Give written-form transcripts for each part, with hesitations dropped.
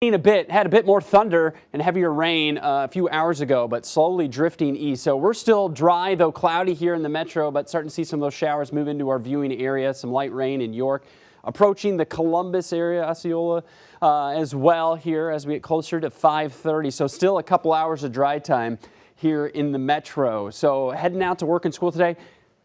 Had a bit more thunder and heavier rain a few hours ago, but slowly drifting east. So we're still dry, though cloudy here in the metro, but starting to see some of those showers move into our viewing area. Some light rain in York, approaching the Columbus area, Osceola as well here as we get closer to 5:30. So still a couple hours of dry time here in the metro. So heading out to work and school today.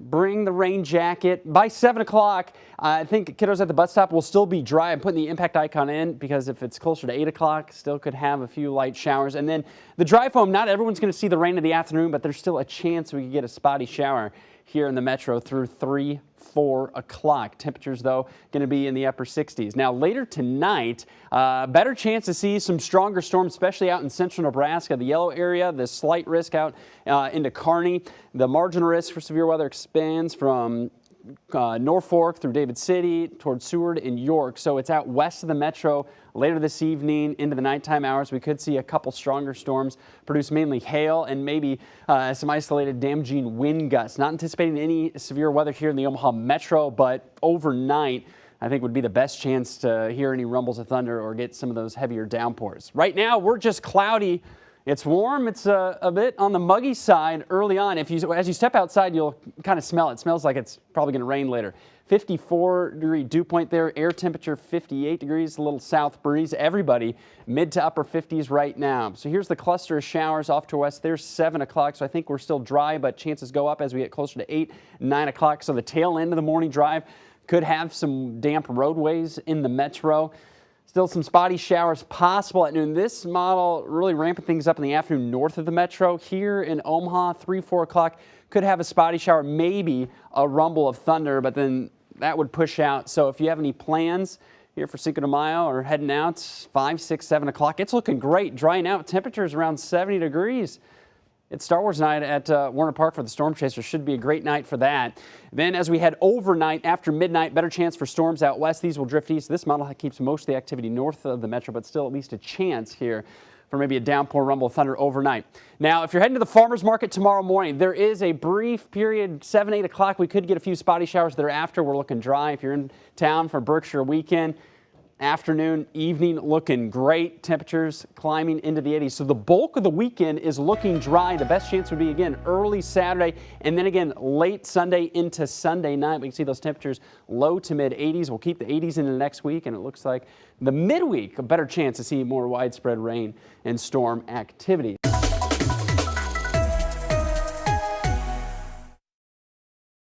Bring the rain jacket. By 7 o'clock, I think kiddos at the bus stop will still be dry. I'm putting the impact icon in because if it's closer to 8 o'clock, still could have a few light showers. And then the dry foam, not everyone's going to see the rain in the afternoon, but there's still a chance we could get a spotty shower here in the metro through 3, 4 o'clock. Temperatures, though, going to be in the upper 60s. Now, later tonight, better chance to see some stronger storms, especially out in central Nebraska, the yellow area, the slight risk out into Kearney. The marginal risk for severe weather expands from Norfolk through David City towards Seward and York. So it's out west of the metro later this evening into the nighttime hours. We could see a couple stronger storms produce mainly hail and maybe some isolated damaging wind gusts. Not anticipating any severe weather here in the Omaha metro, but overnight I think would be the best chance to hear any rumbles of thunder or get some of those heavier downpours. Right now we're just cloudy. It's warm. It's a bit on the muggy side early on. As you step outside, you'll kind of smell it. It smells like it's probably going to rain later. 54-degree dew point there. Air temperature 58 degrees. A little south breeze. Everybody mid to upper 50s right now. So here's the cluster of showers off to west. There's 7 o'clock. So I think we're still dry, but chances go up as we get closer to 8, 9 o'clock. So the tail end of the morning drive could have some damp roadways in the metro. Still some spotty showers possible at noon. This model really ramping things up in the afternoon north of the metro. Here in Omaha, 3, 4 o'clock, could have a spotty shower, maybe a rumble of thunder, but then that would push out. So if you have any plans here for Cinco de Mayo or heading out 5, 6, 7 o'clock, it's looking great. Drying out, temperatures around 70 degrees. It's Star Wars night at Warner Park for the Storm Chasers. Should be a great night for that. Then as we head overnight after midnight, better chance for storms out west. These will drift east. This model keeps most of the activity north of the metro, but still at least a chance here for maybe a downpour, rumble, thunder overnight. Now, if you're heading to the farmer's market tomorrow morning, there is a brief period, 7, 8 o'clock. We could get a few spotty showers thereafter. We're looking dry. If you're in town for Berkshire weekend, afternoon, evening looking great. Temperatures climbing into the 80s. So the bulk of the weekend is looking dry. The best chance would be, again, early Saturday and then again late Sunday into Sunday night. We can see those temperatures low to mid 80s. We'll keep the 80s into next week, and it looks like the midweek a better chance to see more widespread rain and storm activity.